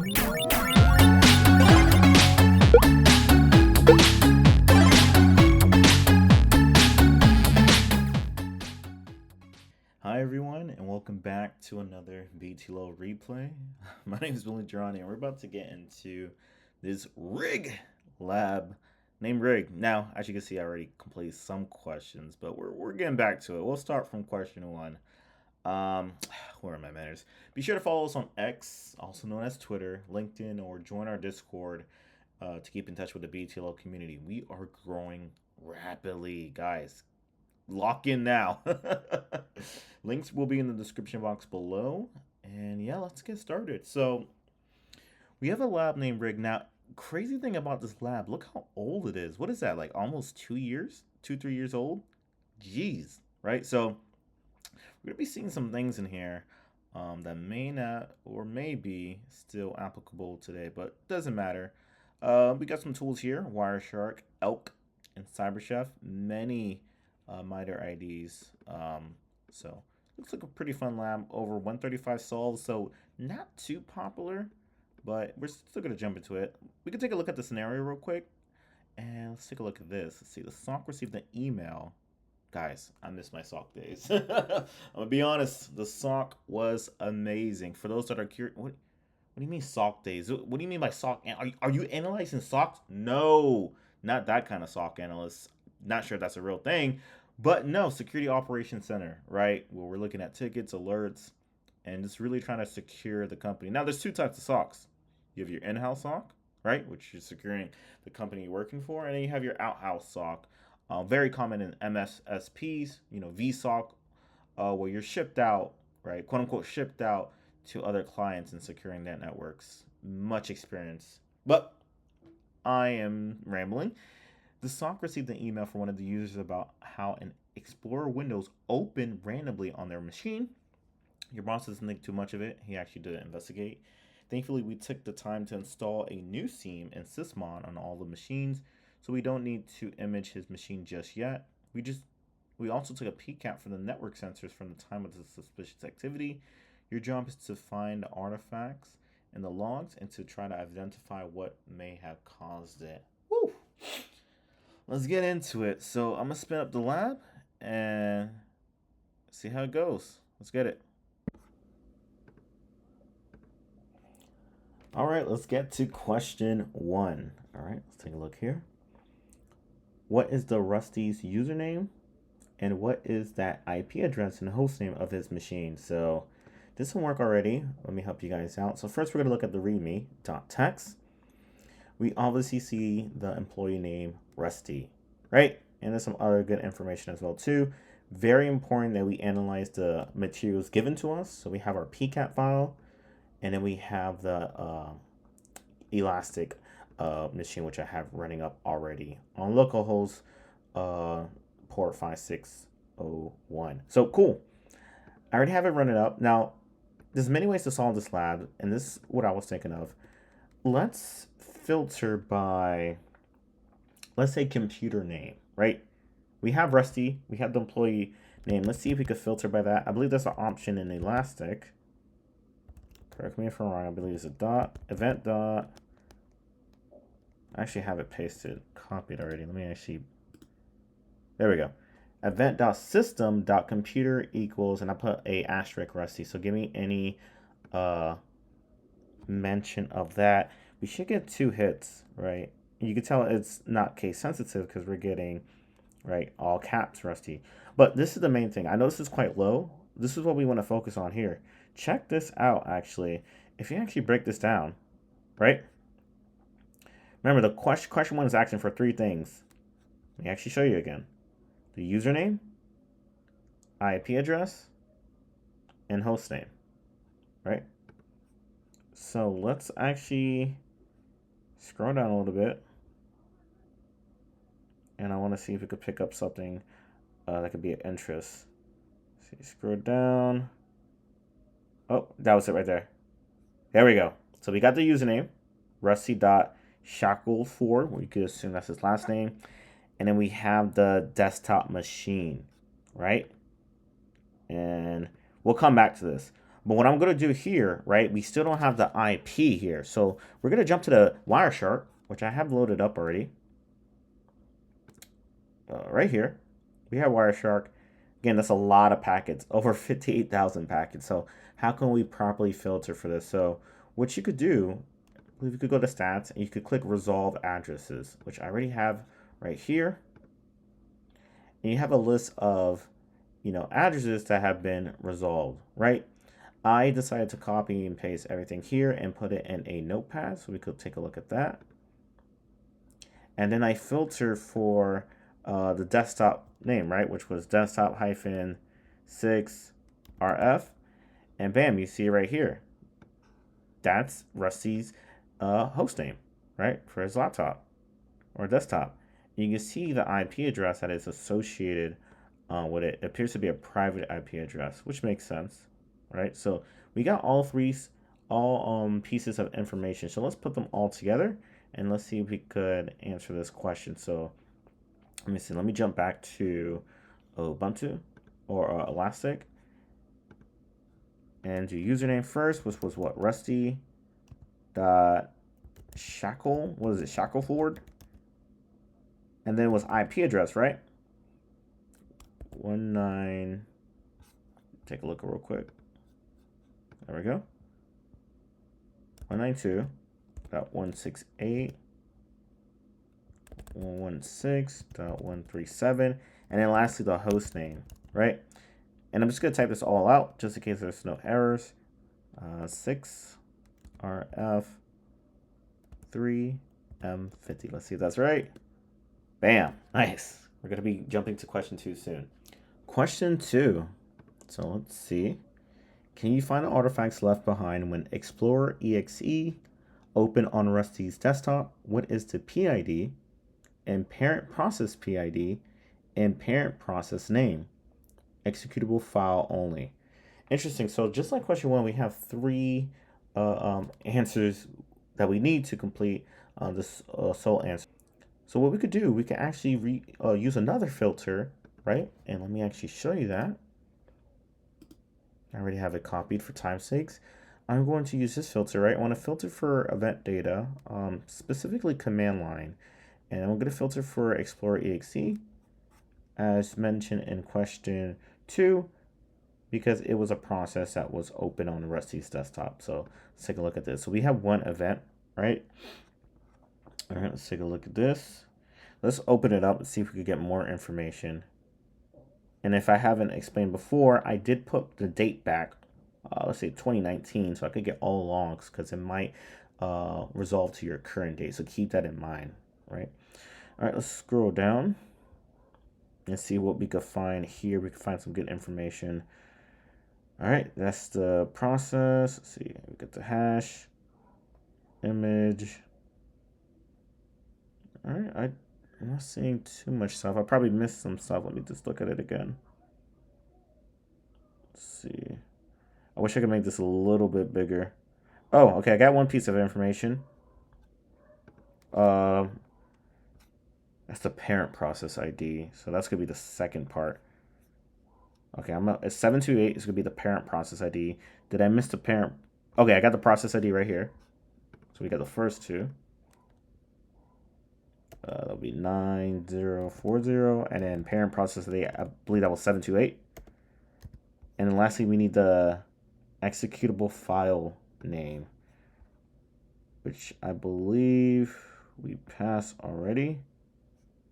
Hi everyone, and welcome back to another BTLO Replay. My name is Billy Durrani, and we're about to get into this rig lab named Rig. Now, as you can see, I already completed some questions, but we're getting back to it. We'll start from question 1. Where are my manners? Be sure to follow us on X, also known as Twitter, LinkedIn, or join our Discord to keep in touch with the BTLO community. We are growing rapidly, guys. Lock in now. Links will be in the description box below. And yeah, let's get started. So we have a lab named Rig. Now, crazy thing about this lab, look how old it is. What is that, like almost 2 years? 2-3 years old? Jeez, right? So we're going to be seeing some things in here that may not or may be still applicable today, but doesn't matter. We got some tools here, Wireshark, ELK, and CyberChef. Many MITRE IDs. So looks like a pretty fun lab. Over 135 solves, so not too popular, but we're still gonna jump into it. We can take a look at the scenario real quick, and let's take a look at this. Let's see. The SOC received an email. Guys, I miss my SOC days. I'm gonna be honest. The SOC was amazing. For those that are curious, what do you mean SOC days? What do you mean by SOC? Are you analyzing SOCs? No, not that kind of SOC analyst. Not sure if that's a real thing, but no, Security Operations Center, right? Where we're looking at tickets, alerts, and just really trying to secure the company. Now, there's 2 types of SOCs. You have your in-house SOC, right, which is securing the company you're working for, and then you have your out-house SOC. Very common in MSSPs, VSOC, where you're shipped out, right, quote-unquote shipped out to other clients in securing their networks. Much experience, but I am rambling. The SOC received an email from one of the users about how an Explorer Windows opened randomly on their machine. Your boss doesn't think too much of it. He actually did investigate. Thankfully, we took the time to install a new SIEM and Sysmon on all the machines, so we don't need to image his machine just yet. We also took a PCAP for the network sensors from the time of the suspicious activity. Your job is to find the artifacts in the logs and to try to identify what may have caused it. Woo! Let's get into it. So I'm going to spin up the lab and see how it goes. Let's get it. All right, let's get to question 1. All right, let's take a look here. What is the Rusty's username? And what is that IP address and hostname of his machine? So this didn't work already. Let me help you guys out. So first we're going to look at the readme.txt. We obviously see the employee name Rusty, right? And there's some other good information as well too. Very important that we analyze the materials given to us. So we have our PCAP file, and then we have the Elastic machine, which I have running up already on localhost port 5601. So cool. I already have it running up. Now, there's many ways to solve this lab, and this is what I was thinking of. Let's filter by, let's say, computer name, right? We have Rusty, we have the employee name. Let's see if we could filter by that. I believe there's an option in Elastic. Correct me if I'm wrong. I believe it's a dot, event dot. I actually have it pasted, copied already. Let me actually, there we go. Event.system.computer equals, and I put a asterisk Rusty. So give me any mention of that. We should get 2 hits, right? You can tell it's not case sensitive because we're getting, right, all caps Rusty. But this is the main thing. I know this is quite low. This is what we want to focus on here. Check this out, actually. If you actually break this down, right? Remember, the question 1 is asking for 3 things. Let me actually show you again. The username, IP address, and hostname, right? So let's actually scroll down a little bit. And I want to see if we could pick up something that could be of interest. See, scroll down. Oh, that was it right there. There we go. So we got the username, Rusty.Shackle4. We could assume that's his last name. And then we have the desktop machine, right? And we'll come back to this. But what I'm going to do here, right, we still don't have the IP here. So we're going to jump to the Wireshark, which I have loaded up already. Right here, we have Wireshark. Again, that's a lot of packets, over 58,000 packets. So how can we properly filter for this? So what you could do, you could go to stats and you could click resolve addresses, which I already have right here. And you have a list of, addresses that have been resolved, right? I decided to copy and paste everything here and put it in a notepad, so we could take a look at that. And then I filter for the desktop name, right, which was desktop-6 RF, and bam, you see it right here. That's Rusty's host name, right, for his laptop or desktop. You can see the IP address that is associated with it. It appears to be a private IP address, which makes sense, right? So we got all pieces of information. So let's put them all together and let's see if we could answer this question. So let me see. Let me jump back to Ubuntu or Elastic and do username first, which was what? Rusty dot shackle. What is it? Shackleford. And then it was IP address, right? 19. Take a look real quick. There we go. 192.168.116.137, and then lastly the host name, right? And I'm just gonna type this all out just in case there's no errors. 6RF3M50. Let's see if that's right. Bam, nice. We're gonna be jumping to question 2 soon. Question 2. So let's see. Can you find the artifacts left behind when Explorer EXE open on Rusty's desktop? What is the PID and parent process PID and parent process name? Executable file only. Interesting. So just like question 1, we have 3 answers that we need to complete this sole answer. So what we could do, we could actually use another filter, right? And let me actually show you that. I already have it copied for time's sakes. I'm going to use this filter, right? I want to filter for event data, specifically command line. And I'm going to filter for Explorer EXE, as mentioned in question 2, because it was a process that was open on Rusty's desktop. So let's take a look at this. So we have one event, right? All right, let's take a look at this. Let's open it up and see if we could get more information. And if I haven't explained before, I did put the date back, let's say 2019, so I could get all logs because it might resolve to your current date. So keep that in mind, right? All right, let's scroll down and see what we could find here. We could find some good information. All right, that's the process. Let's see, we got the hash, image. All right, I'm not seeing too much stuff. I probably missed some stuff. Let me just look at it again. Let's see. I wish I could make this a little bit bigger. Oh, okay, I got one piece of information. That's the parent process ID. So that's gonna be the second part. Okay, it's 728 is gonna be the parent process ID. Did I miss the parent? Okay, I got the process ID right here. So we got the first 2. That'll be 9040, and then parent process ID, I believe that was 728. And then lastly, we need the executable file name, which I believe we passed already.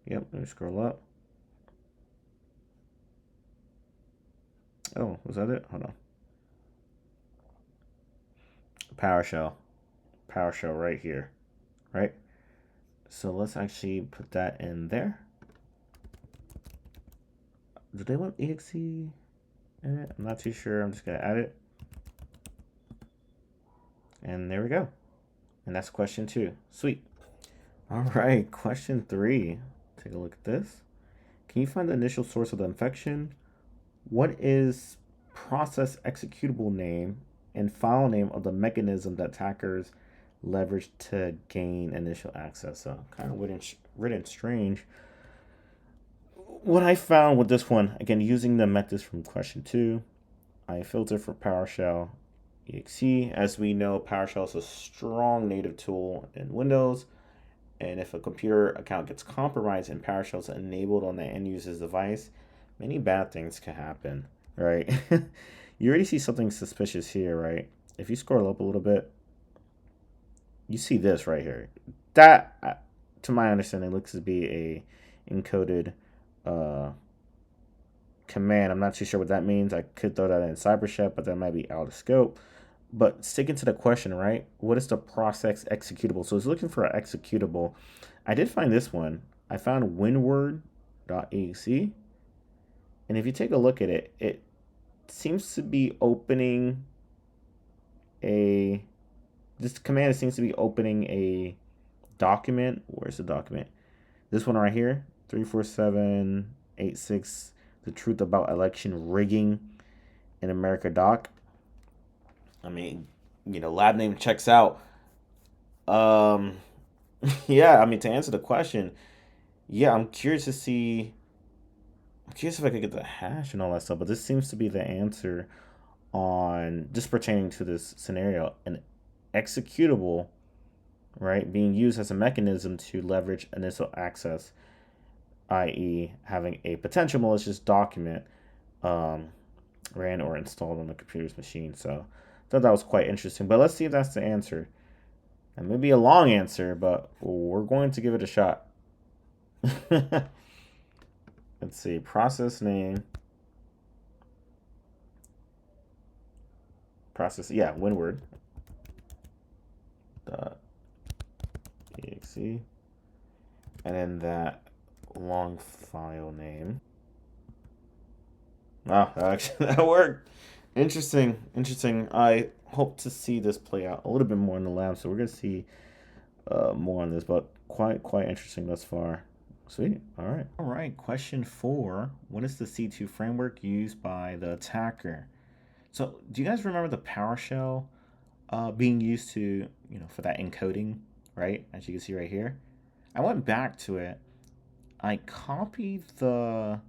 Yep, let me scroll up. Oh, was that it? Hold on. PowerShell right here, right? So let's actually put that in there. Do they want exe in it? I'm not too sure. I'm just gonna add it. And there we go. And that's question 2. Sweet. All right, question 3. Take a look at this. Can you find the initial source of the infection? What is process executable name and file name of the mechanism that attackers leverage to gain initial access? So kind of written strange. What I found with this one, again, using the methods from question 2, I filter for PowerShell .exe. As we know, PowerShell is a strong native tool in Windows. And if a computer account gets compromised and PowerShell is enabled on the end user's device, many bad things can happen, right? You already see something suspicious here, right? If you scroll up a little bit, you see this right here. That, to my understanding, looks to be a encoded command. I'm not too sure what that means. I could throw that in CyberChef, but that might be out of scope. But sticking to the question, right? What is the process executable? So it's looking for an executable. I did find this one. I found winword.exe. And if you take a look at it, it seems to be opening this command seems to be opening a document. Where's the document? This one right here, 34786, the truth about election rigging in America doc. I mean, lab name checks out. Yeah, I mean, to answer the question, yeah, I'm curious if I could get the hash and all that stuff, but this seems to be the answer on just pertaining to this scenario. An executable, right, being used as a mechanism to leverage initial access, i.e. having a potential malicious document ran or installed on the computer's machine. So I thought that was quite interesting, but let's see if that's the answer. It may be a long answer, but we're going to give it a shot. Let's see, process name. Yeah, winword. .exe. And then that long file name. Oh, actually, that worked. Interesting. I hope to see this play out a little bit more in the lab, so we're going to see more on this, but quite interesting thus far. Sweet. All right. Question 4. What is the C2 framework used by the attacker? So do you guys remember the PowerShell being used to, for that encoding, right? As you can see right here. I went back to it. I copied the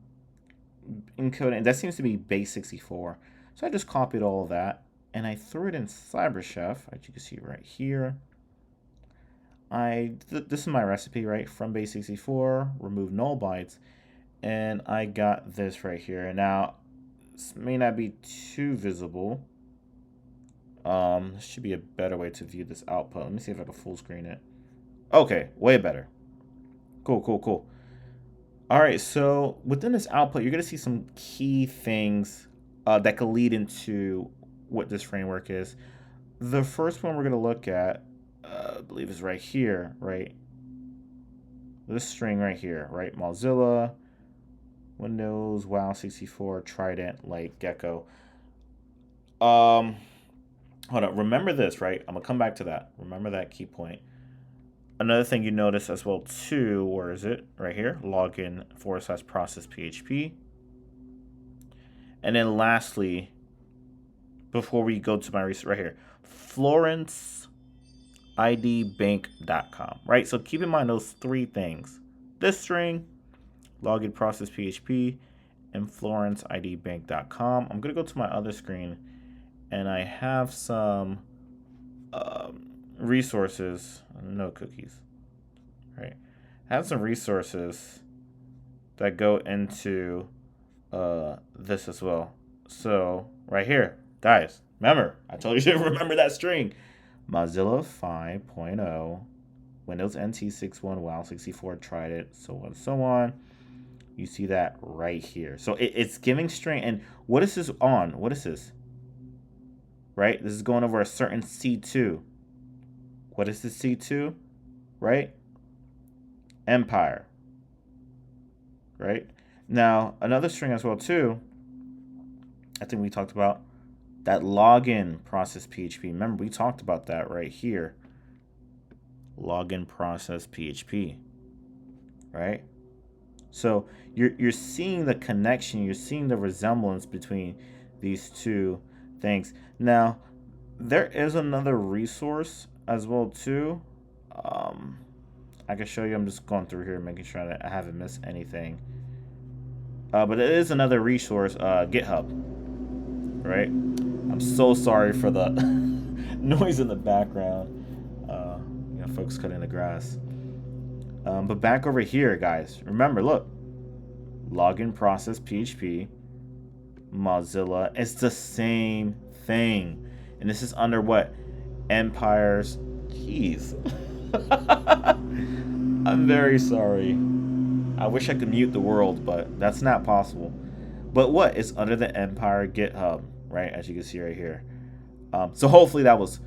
encoding. That seems to be base 64. So I just copied all of that and I threw it in CyberChef, as you can see right here. This is my recipe, right? From base 64, remove null bytes, and I got this right here. Now, this may not be too visible. This should be a better way to view this output. Let me see if I can full screen it. Okay, way better. Cool. All right, so within this output, you're going to see some key things that could lead into what this framework is. The first one we're going to look at, I believe, is right here, right? This string right here, right? Mozilla, Windows, WoW 64, Trident, Light, Gecko. Hold on. Remember this, right? I'm going to come back to that. Remember that key point. Another thing you notice as well, too, where is it? Right here, login / process PHP. And then lastly, before we go to my research right here, FlorenceIDBank.com, right? So keep in mind those 3 things. This string, login process PHP, and FlorenceIDBank.com. I'm going to go to my other screen, and I have some resources. No cookies, right? I have some resources that go into this as well. So right here, guys, remember, I told you to remember that string. Mozilla 5.0, Windows NT 61, WoW 64, Trident, so on and so on. You see that right here. So it's giving string. And what is this on? What is this? Right? This is going over a certain C2. What is the C2? Right? Empire. Right? Now, another string as well, too, I think we talked about that login process PHP. Remember, we talked about that right here. Login process PHP. Right? So you're seeing the connection, you're seeing the resemblance between these 2 things. Now, there is another resource as well too. I can show you. I'm just going through here, making sure that I haven't missed anything. But it is another resource, GitHub. Right? I'm so sorry for the noise in the background. Folks cutting the grass. But back over here, guys. Remember, look. Login process PHP. Mozilla. It's the same thing. And this is under what? Empire's keys. I'm very sorry. I wish I could mute the world, but that's not possible. But what? It's under the Empire GitHub, right? As you can see right here. So hopefully that was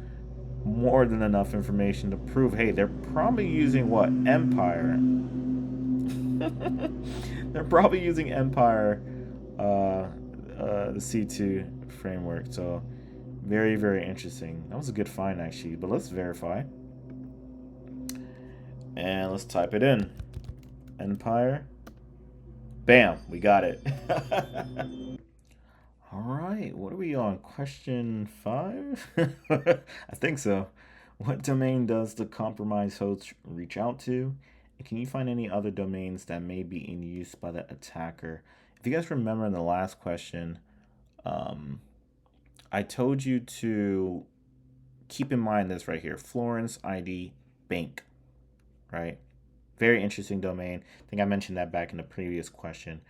more than enough information to prove, hey, they're probably using what? Empire. They're probably using Empire, the C2 framework. So very, very interesting. That was a good find, actually. But let's verify. And let's type it in. Empire. Bam, we got it. All right, what are we on? Question 5? I think so. What domain does the compromised host reach out to? And can you find any other domains that may be in use by the attacker? If you guys remember in the last question, I told you to keep in mind this right here, Florence ID Bank, right? Very interesting domain. I think I mentioned that back in the previous question.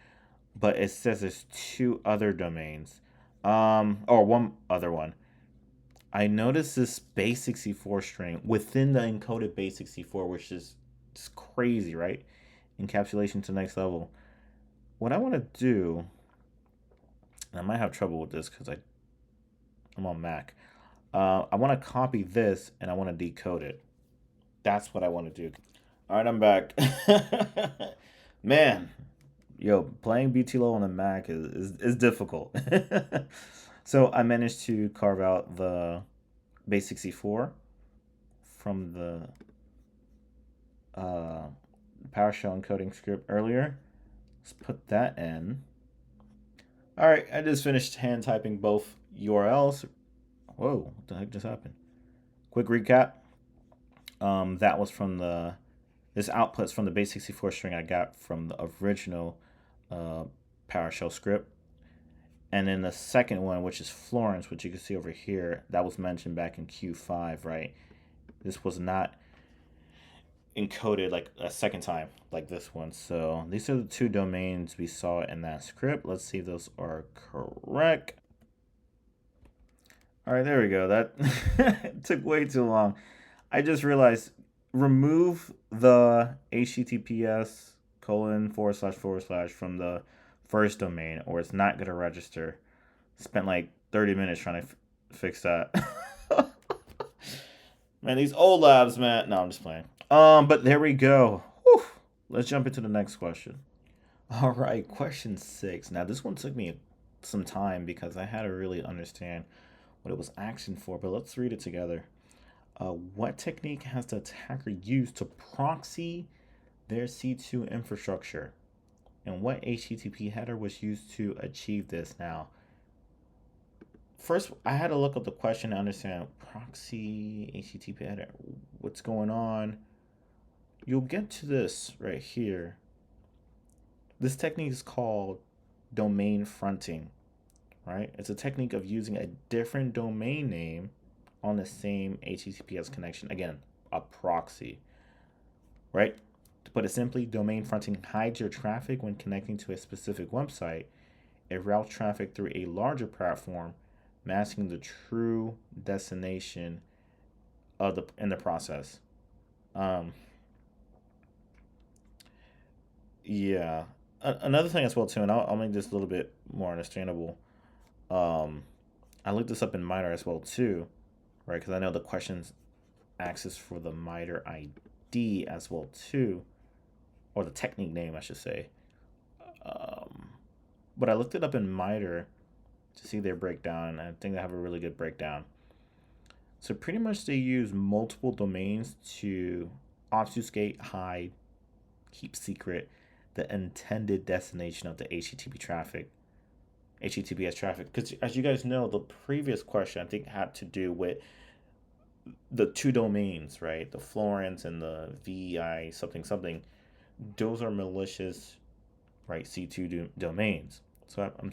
But it says there's 2 other domains. Or one other one. I noticed this base64 string within the encoded base64, which is just crazy, right? Encapsulation to the next level. What I want to do, and I might have trouble with this because I'm on Mac. I want to copy this and I want to decode it. That's what I want to do. All right, I'm back. Man, yo, playing BTLO on the Mac is difficult. So I managed to carve out the base64 from the PowerShell encoding script earlier. Let's put that in. All right, I just finished hand typing both URLs. Whoa, what the heck just happened? Quick recap. That was from this output's from the base64 string I got from the original PowerShell script. And then the second one, which is Florence, which you can see over here, that was mentioned back in Q5, right? This was not encoded like a second time like this one. So these are the 2 domains we saw in that script. Let's see if those are correct. All right, there we go. That took way too long. I just realized remove the https:// from the first domain or it's not going to register. Spent like 30 minutes trying to fix that. Man, these old labs, man. No, I'm just playing. But there we go. Whew. Let's jump into the next question. All right, question 6. Now, this one took me some time because I had to really understand what it was asking for, but let's read it together. What technique has the attacker used to proxy their C2 infrastructure? And what HTTP header was used to achieve this? Now, first, I had to look up the question to understand proxy, HTTP header, what's going on. You'll get to this right here. This technique is called domain fronting, right? It's a technique of using a different domain name on the same HTTPS connection. Again, a proxy, right? To put it simply, domain fronting hides your traffic when connecting to a specific website. It routes traffic through a larger platform, masking the true destination of in the process. Yeah. Another thing as well too, and I'll make this a little bit more understandable. I looked this up in MITRE as well too, right? Because I know the questions access for the MITRE ID as well too, or the technique name I should say. But I looked it up in MITRE to see their breakdown, and I think they have a really good breakdown. So pretty much they use multiple domains to obfuscate, hide, keep secret the intended destination of the HTTPS traffic. Because as you guys know, the previous question I think had to do with the 2 domains, right? The Florence and the VI something. Those are malicious, right? C2 domains. So I'm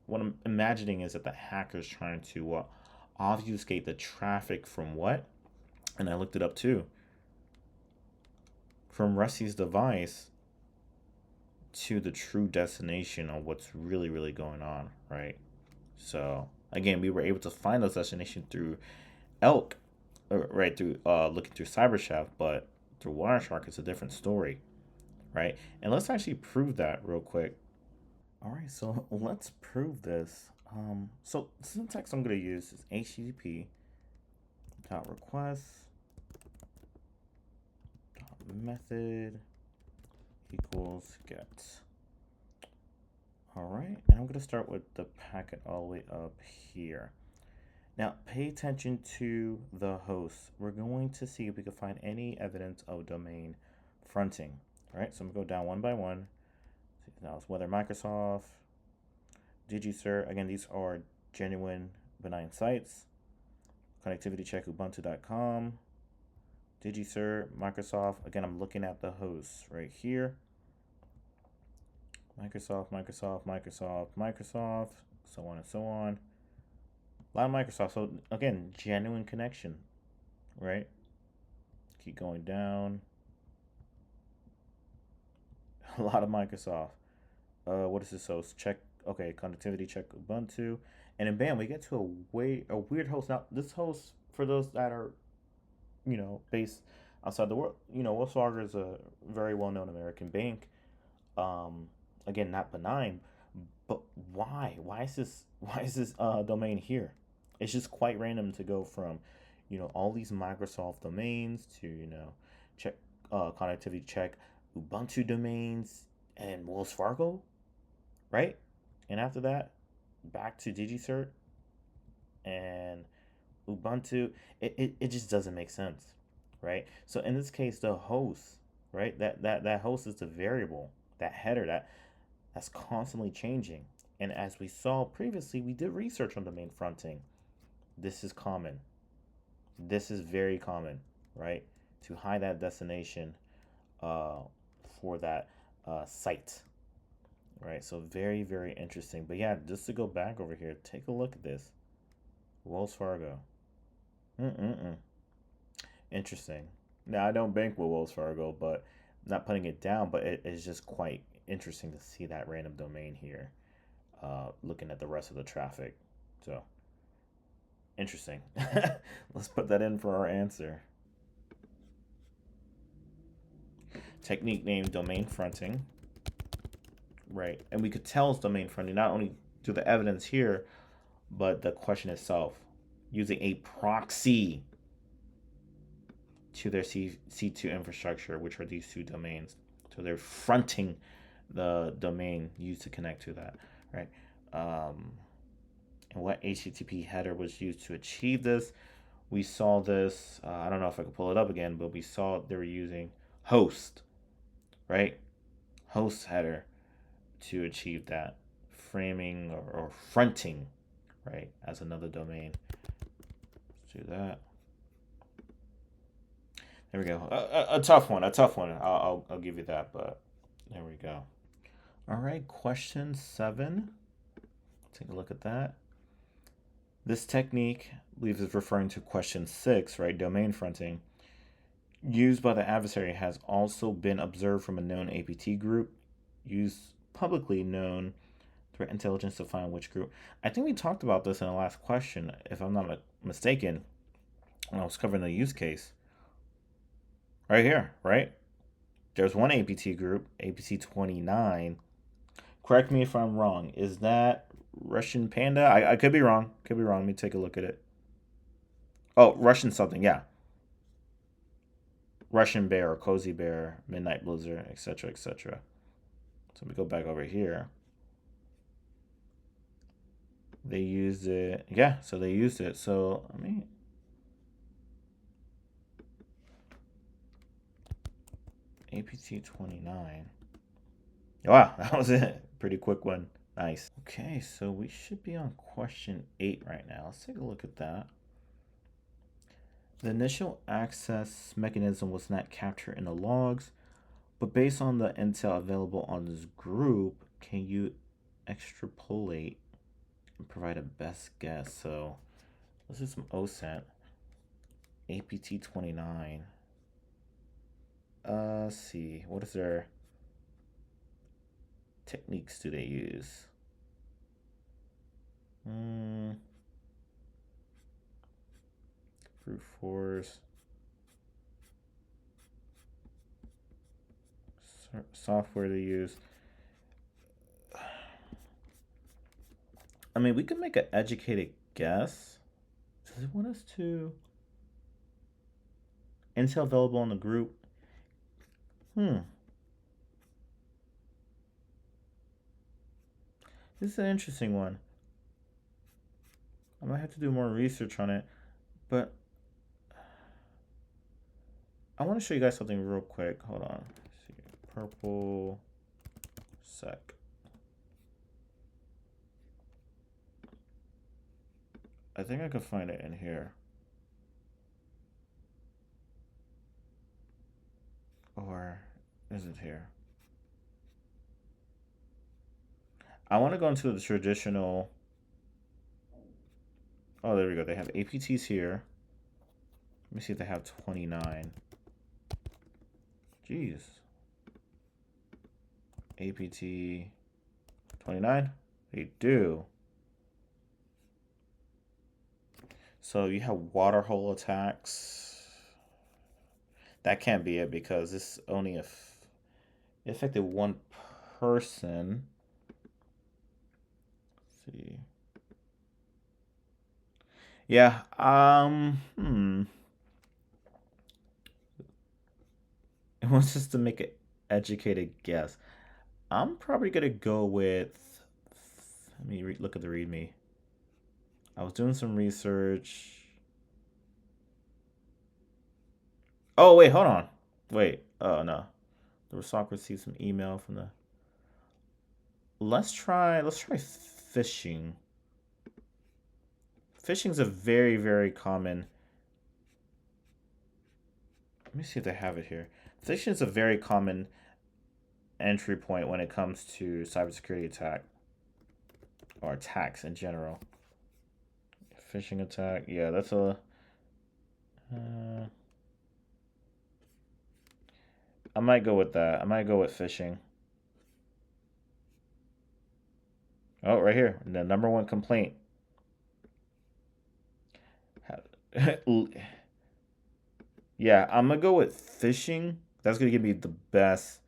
what I'm imagining is that the hacker's trying to obfuscate the traffic from what? And I looked it up too. From Rusty's device to the true destination of what's really, really going on, right? So again, we were able to find those destinations through ELK, right, through looking through CyberChef, but through Wireshark, it's a different story, right? And let's actually prove that real quick. All right, so let's prove this. So the syntax I'm going to use is HTTP dot request dot method equals get. All right, and I'm going to start with the packet all the way up here. Now, pay attention to the host. We're going to see if we can find any evidence of domain fronting. All right, so I'm going to go down one by one. Now it's whether Microsoft, DigiCert. Again, these are genuine benign sites. Connectivity check ubuntu.com. DigiCert, Microsoft. Again, I'm looking at the hosts right here. Microsoft, so on and so on. A lot of Microsoft. So again, genuine connection, right? Keep going down. A lot of Microsoft. What is this host? Check. Okay, connectivity check Ubuntu, and then bam, we get to a weird host. Now this host, for those that are, based outside the world, Wells Fargo is a very well-known American bank. Again, not benign, but why? Why is this? Why is this domain here? It's just quite random to go from, all these Microsoft domains to, check connectivity check Ubuntu domains and Wells Fargo, right? And after that, back to DigiCert and Ubuntu. It just doesn't make sense, right? So in this case, the host, right? That host is the variable, that header that's constantly changing. And as we saw previously, we did research on domain fronting. This is common. This is very common, right? To hide that destination for that site, right? So very, very interesting. But yeah, just to go back over here, take a look at this. Wells Fargo. Interesting. Now, I don't bank with Wells Fargo, but not putting it down, but it is just quite interesting to see that random domain here, looking at the rest of the traffic. So, interesting. Let's put that in for our answer. Technique named domain fronting. Right. And we could tell it's domain fronting not only through the evidence here, but the question itself. Using a proxy to their C2 infrastructure, which are these two domains. So they're fronting the domain used to connect to that, right? And what HTTP header was used to achieve this. We saw this, I don't know if I can pull it up again, but we saw they were using host, right? Host header to achieve that framing or fronting, right, as another domain. Let's do that. There we go. A tough one. I'll give you that, but there we go. All right, question 7. Take a look at that. This technique, I believe, is referring to question 6, right? Domain fronting, used by the adversary, has also been observed from a known APT group, used publicly known threat intelligence to find which group. I think we talked about this in the last question, if I'm not mistaken, when I was covering the use case. Right here, right? There's one APT group, APT 29. Correct me if I'm wrong. Is that Russian Panda? I could be wrong. Let me take a look at it. Oh, Russian something, yeah. Russian Bear, Cozy Bear, Midnight Blizzard, etc., etc. So we go back over here. They used it. Yeah, so they used it. So, APT 29. Wow, that was it. Pretty quick one. Nice. Okay, so we should be on question 8 right now. Let's take a look at that. The initial access mechanism was not captured in the logs, but based on the intel available on this group, can you extrapolate provide a best guess. So let's do some OSAT. APT 29. Let's see. What is their techniques do they use? Brute force. Software they use. I mean, we can make an educated guess. Does it want us to? Intel available in the group. This is an interesting one. I might have to do more research on it, but I want to show you guys something real quick. Hold on. Let's see. Purple sec. I think I could find it in here. Or is it here? I want to go into the traditional. Oh, there we go. They have APTs here. Let me see if they have 29. Jeez. APT 29? They do. So you have water hole attacks. That can't be it because this only affected one person. Let's see. Yeah, It wants us to make an educated guess. I'm probably gonna go with. Let me look at the README. I was doing some research. Oh wait, hold on. Wait. Oh no. The Wireshark received some email from the. Let's try phishing. Phishing's a very, very common. Let me see if they have it here. Phishing is a very common entry point when it comes to cybersecurity attack or attacks in general. Phishing attack, yeah, that's a. I might go with that. I might go with phishing. Oh, right here, the #1 complaint. Yeah, I'm gonna go with phishing. That's gonna give me the best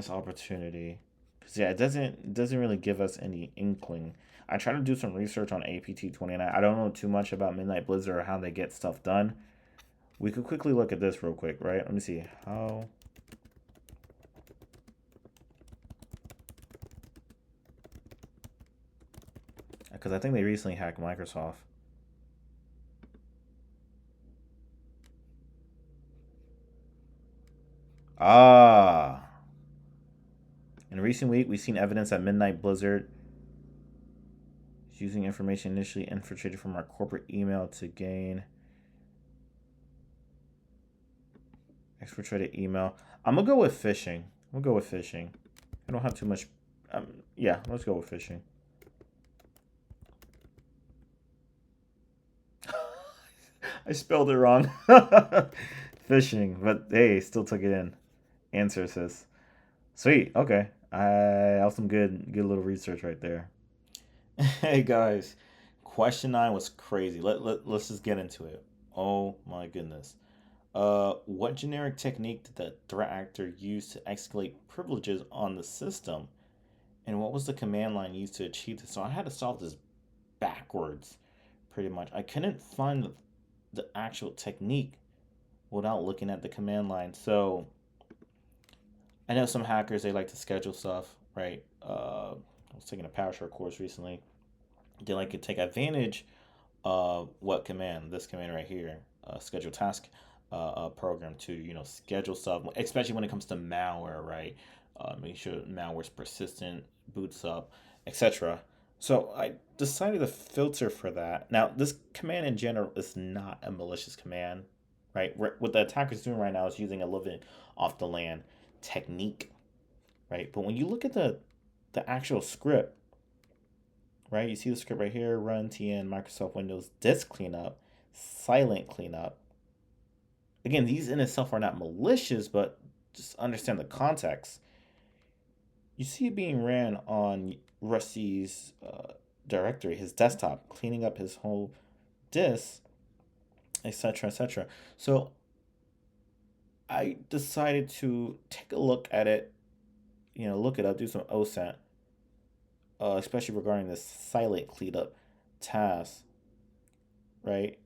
opportunity. Cause yeah, it doesn't really give us any inkling. I try to do some research on APT 29. I don't know too much about Midnight Blizzard or how they get stuff done. We could quickly look at this real quick, right? Let me see how. Because I think they recently hacked Microsoft. Ah. In recent week, we've seen evidence that Midnight Blizzard is using information initially infiltrated from our corporate email to gain exfiltrated email. I'm gonna go with phishing. We'll go with phishing. I don't have too much. Yeah, let's go with phishing. I spelled it wrong. Phishing, but hey, still took it in. Answer assist. Sweet. Okay. I have some good little research right there. Hey guys, question 9 was crazy. Let's just get into it. Oh my goodness. What generic technique did the threat actor use to escalate privileges on the system? And what was the command line used to achieve this? So I had to solve this backwards, pretty much. I couldn't find the actual technique without looking at the command line. So I know some hackers, they like to schedule stuff, right? I was taking a PowerShell course recently. They like to take advantage of what command? This command right here, schedule task program to schedule stuff, especially when it comes to malware, right? Make sure malware's persistent, boots up, etc. So I decided to filter for that. Now this command in general is not a malicious command, right? What the attacker's doing right now is using a living off the land technique, right? But when you look at the actual script, right? You see the script right here, run tn Microsoft Windows disk cleanup, silent cleanup. Again, these in itself are not malicious, but just understand the context. You see it being ran on Rusty's directory, his desktop, cleaning up his whole disk, etc., etc. So I decided to take a look at it, look it up, do some OSAT, especially regarding this silent cleanup task, right?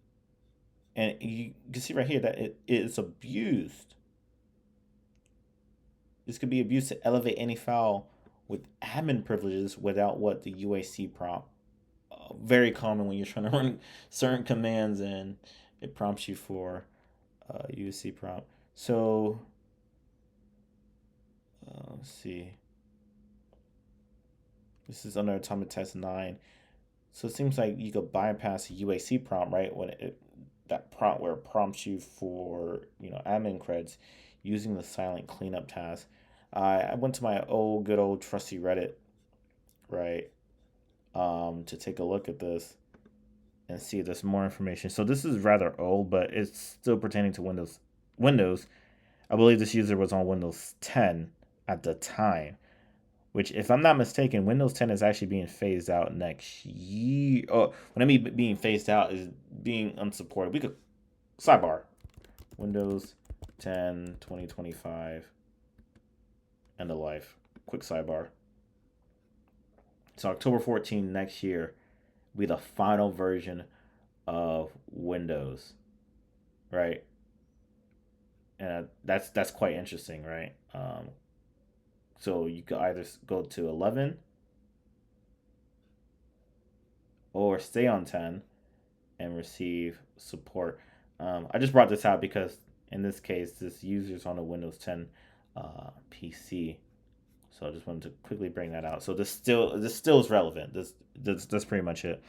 And you can see right here that it is abused. This could be abused to elevate any file with admin privileges without what the UAC prompt. Very common when you're trying to run certain commands and it prompts you for UAC prompt. So let's see. This is under Atomic Test 9. So it seems like you could bypass a UAC prompt, right? That prompt where it prompts you for admin creds using the silent cleanup task. I went to my good old trusty Reddit, right, to take a look at this and see if there's more information. So this is rather old, but it's still pertaining to Windows. I believe this user was on Windows 10 at the time, which, if I'm not mistaken, Windows 10 is actually being phased out next year. Oh, what I mean being phased out is being unsupported. We could sidebar Windows 10 2025 end of life. Quick sidebar. So October 14 next year will be the final version of Windows, right? And that's quite interesting, right? So you could either go to 11 or stay on 10 and receive support. I just brought this out because in this case, this user's on a Windows 10 PC. So I just wanted to quickly bring that out. So this still is relevant. That's pretty much it.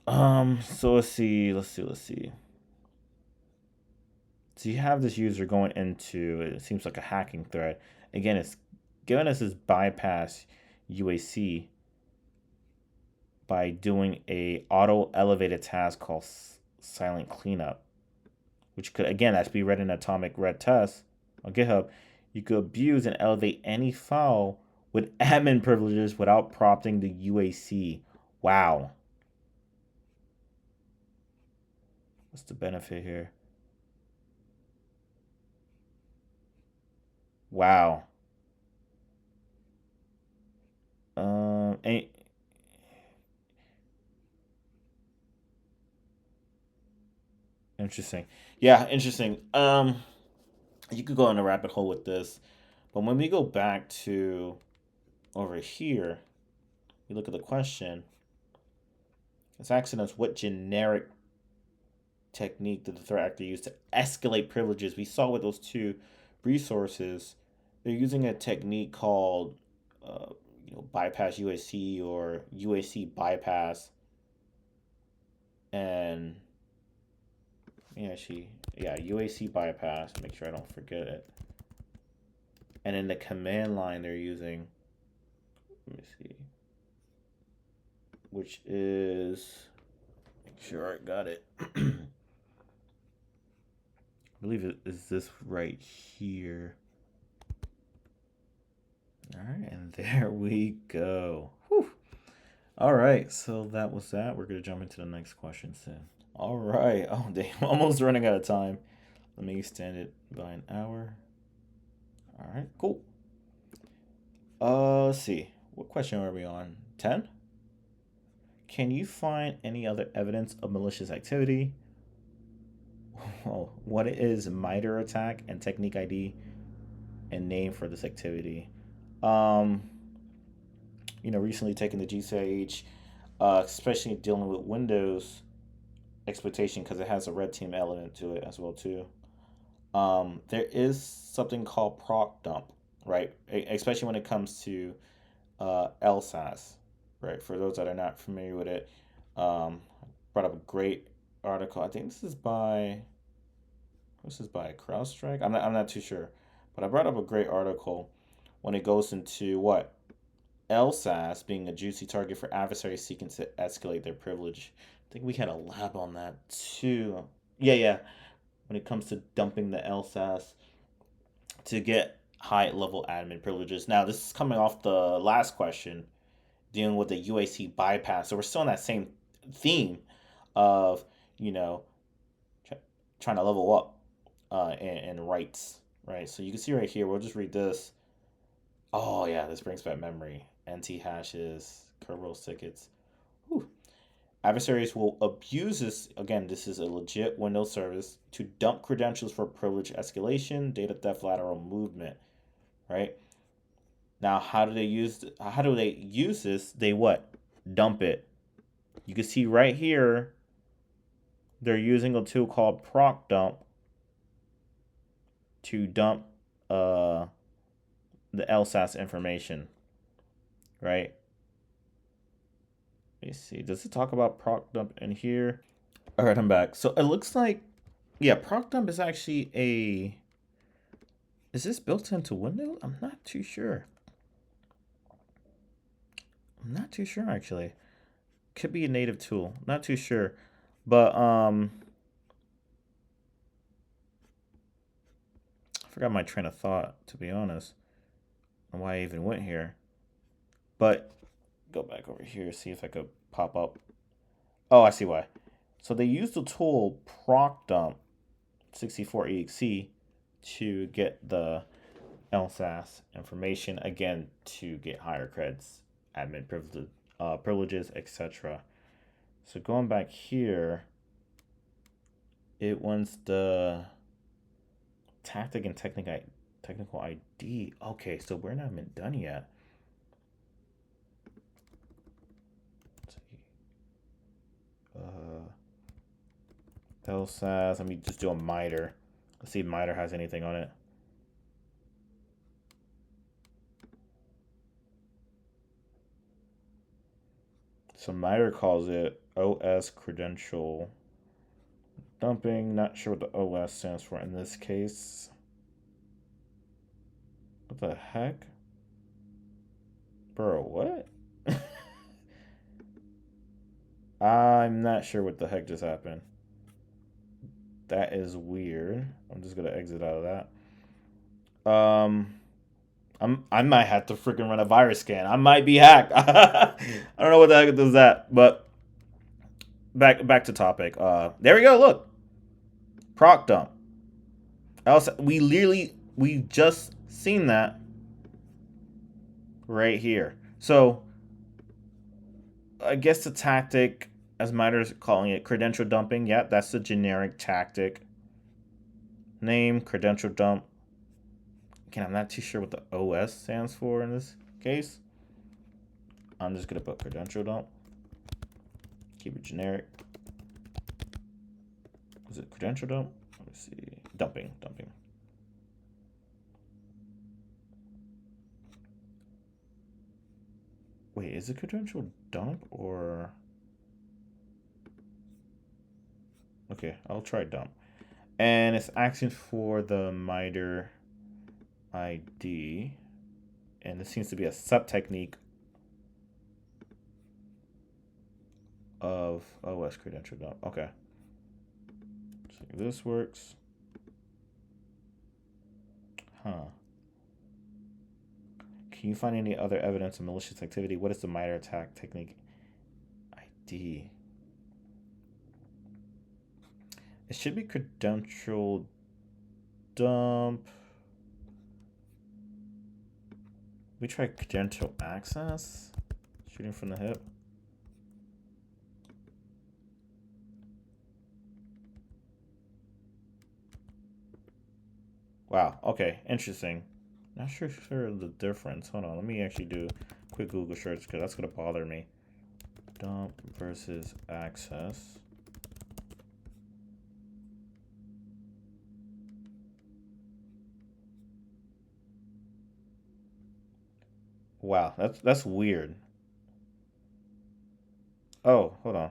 So let's see. So you have this user going into, it seems like a hacking thread. Again, it's giving us this bypass UAC by doing a auto elevated task called silent cleanup, which could, again, that's be read in atomic red test on GitHub. You could abuse and elevate any file with admin privileges without prompting the UAC. Wow. What's the benefit here? Wow. And interesting. Yeah, interesting. You could go on a rabbit hole with this, but when we go back to over here, we look at the question. It's asking us what generic technique did the threat actor use to escalate privileges. We saw with those two resources, they're using a technique called bypass UAC or UAC bypass, and UAC bypass. Make sure I don't forget it. And in the command line, they're using, let me see, which is, make sure I got it. I believe it is this right here. All right, and there we go. Whew. All right, so that was that. We're going to jump into the next question soon. All right. Oh, damn. Almost running out of time. Let me extend it by an hour. All right, cool. Let's see. What question are we on? 10? Can you find any other evidence of malicious activity? What is MITRE attack and technique ID and name for this activity? Recently taking the GCIH, especially dealing with Windows exploitation because it has a red team element to it as well too. There is something called proc dump, right? Especially when it comes to LSAS, right? For those that are not familiar with it, brought up a great article. I think this is by CrowdStrike. I'm not too sure, but I brought up a great article when it goes into what LSAS being a juicy target for adversaries seeking to escalate their privilege. I think we had a lab on that too. Yeah. When it comes to dumping the LSAS to get high level admin privileges. Now, this is coming off the last question dealing with the UAC bypass. So we're still in that same theme of, you know, trying to level up and rights, right? So you can see right here, we'll just read this. Oh, yeah, this brings back memory. NT hashes, kernel tickets. Whew. Adversaries will abuse this. Again, this is a legit Windows service to dump credentials for privilege escalation, data theft, lateral movement, right? Now, how do they use this? They what? Dump it. You can see right here, they're using a tool called proc dump to dump the LSAS information, right? Let me see. Does it talk about proc dump in here? All right, I'm back. So it looks like, yeah, proc dump is actually a. Is this built into Windows? I'm not too sure. Actually. Could be a native tool. Not too sure. But I forgot my train of thought, to be honest, and why I even went here. But go back over here, see if I could pop up. Oh, I see why. So they used the tool proc dump 64exe to get the LSAS information, again, to get higher creds, admin privileges, etc. So going back here, it wants the tactic and technical ID. Okay, so we're not even done yet. LSAS, let me just do a MITRE. Let's see if MITRE has anything on it. So MITRE calls it OS credential dumping. Not sure what the OS stands for in this case. What the heck? Bro, what? I'm not sure what the heck just happened. That is weird. I'm just gonna exit out of that. I might have to freaking run a virus scan. I might be hacked. I don't know what the heck does that, but back to topic. There we go. Look, proc dump. We just seen that right here. So I guess the tactic, as MITRE's calling it, credential dumping. Yeah, that's the generic tactic. Name, credential dump. Again, I'm not too sure what the OS stands for in this case. I'm just gonna put credential dump. Keep it generic. Is it credential dump? Let me see. Dumping. Wait, is it credential dump or? Okay, I'll try dump. And it's asking for the MITRE ID. And this seems to be a sub-technique of OS credential dump. Okay. So this works. Huh. Can you find any other evidence of malicious activity? What is the MITRE attack technique ID? It should be credential dump. We try credential access. Shooting from the hip. Wow. Okay. Interesting. Not sure the difference. Hold on. Let me actually do a quick Google search because that's going to bother me. Dump versus access. Wow. That's weird. Oh, hold on.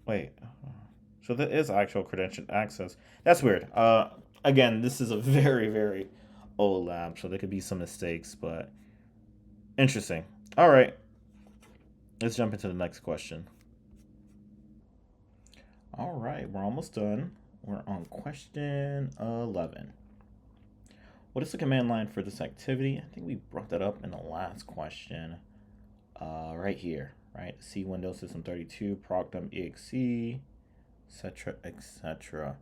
Wait. So that is actual credential access. That's weird. Again, this is a very, very old lab, so there could be some mistakes, but Interesting. All right. Let's jump into the next question. All right, we're almost done. We're on question 11. What is the command line for this activity? I think we brought that up in the last question. Right here, right? C Windows System 32, proc.exe, etc., etc.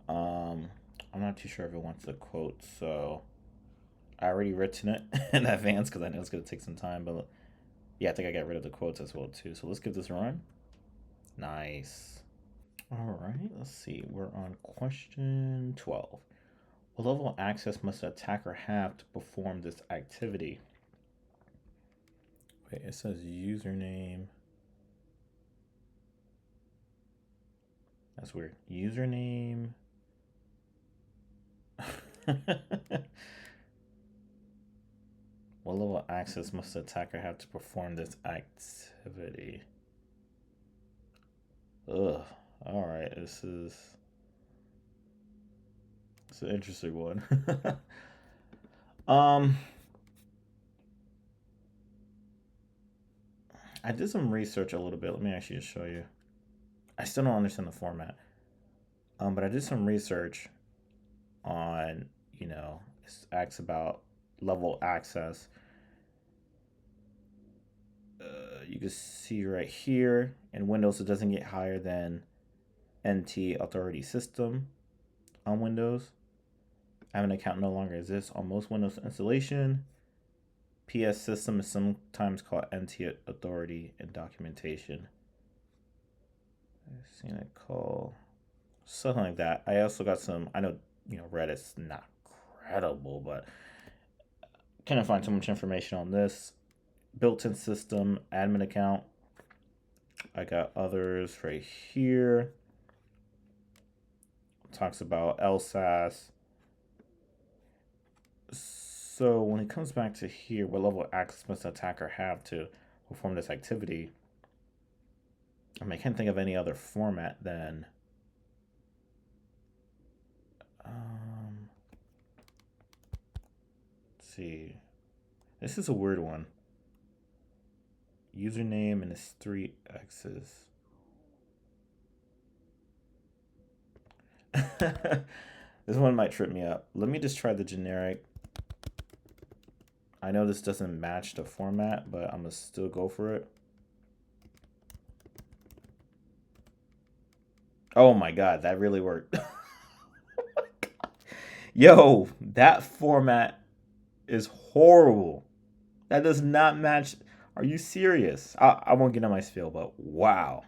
I'm not too sure if it wants a quote, so I already written it in advance because I know it's going to take some time, but yeah, I think I got rid of the quotes as well too. So let's give this a run. Nice. All right, let's see. We're on question 12. What level of access must the attacker have to perform this activity? Wait, it says username. That's weird. Username. What level of access must the attacker have to perform this activity? Ugh. All right, this is an interesting one. I did some research a little bit. Let me actually just show you. I still don't understand the format. But I did some research on, it asks about level access. You can see right here in Windows, it doesn't get higher than NT Authority System on Windows. Admin account no longer exists on most Windows installation. PS System is sometimes called NT Authority in documentation. I've seen it called something like that. I also got some, I know, Reddit's not credible, but couldn't find too much information on this. Built-in system, admin account. I got others right here. Talks about LSAS. So when it comes back to here, what level of access must the attacker have to perform this activity? I can't think of any other format than let's see. This is a weird one. Username and its 3 X's. This one might trip me up. Let me just try the generic. I know this doesn't match the format, but I'm gonna still go for it. Oh my god, that really worked. Yo, that format is horrible. That does not match. Are you serious? I won't get on my spiel, but wow.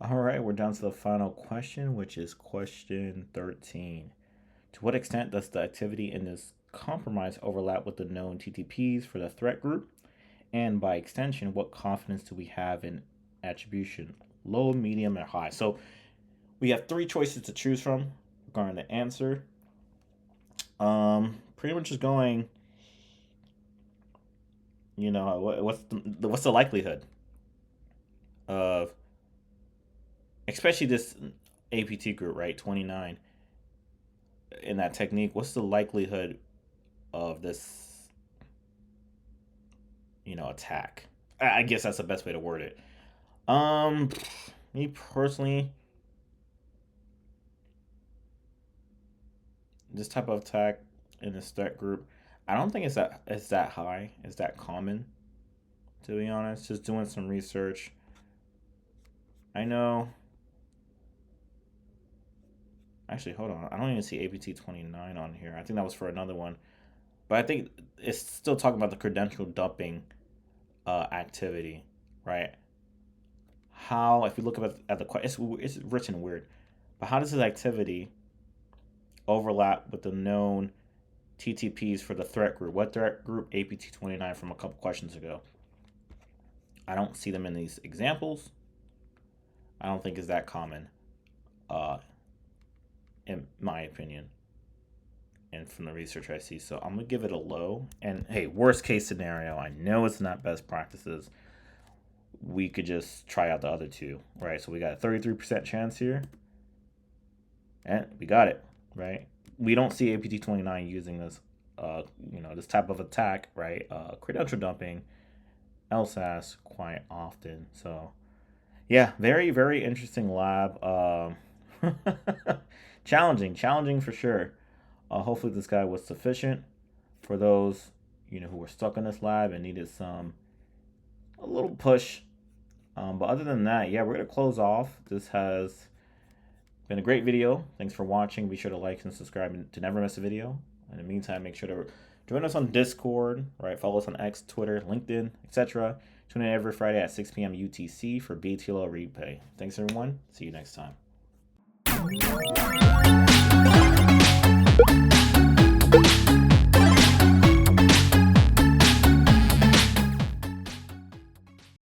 All right, we're down to the final question, which is question 13. To what extent does the activity in this compromise overlap with the known TTPs for the threat group? And by extension, what confidence do we have in attribution? Low, medium, and high. So we have 3 choices to choose from regarding the answer. Pretty much just going, what's the likelihood of, especially this APT group, right? 29. In that technique, what's the likelihood of this, attack? I guess that's the best way to word it. Me personally, this type of attack in this threat group, I don't think it's that high, it's that common, to be honest. Just doing some research. I know. Actually, hold on. I don't even see APT 29 on here. I think that was for another one. But I think it's still talking about the credential dumping activity, right? How, if we look at the question, it's written weird, but how does this activity overlap with the known TTPs for the threat group? What threat group? APT 29 from a couple questions ago. I don't see them in these examples. I don't think it's that common, in my opinion, and from the research I see. So I'm gonna give it a low. And hey, worst case scenario, I know it's not best practices. We could just try out the other 2, right? So we got a 33% chance here, and we got it, right? We don't see APT 29 using this this type of attack, right? Credential dumping, LSAS quite often. So yeah, very, very interesting lab. Challenging for sure. Hopefully this guy was sufficient for those, who were stuck in this lab and needed a little push. But other than that, yeah, we're going to close off. This has been a great video. Thanks for watching. Be sure to like and subscribe to never miss a video. In the meantime, make sure to join us on Discord, right? Follow us on X, Twitter, LinkedIn, etc. Tune in every Friday at 6 p.m. UTC for BTLO Replay. Thanks, everyone. See you next time.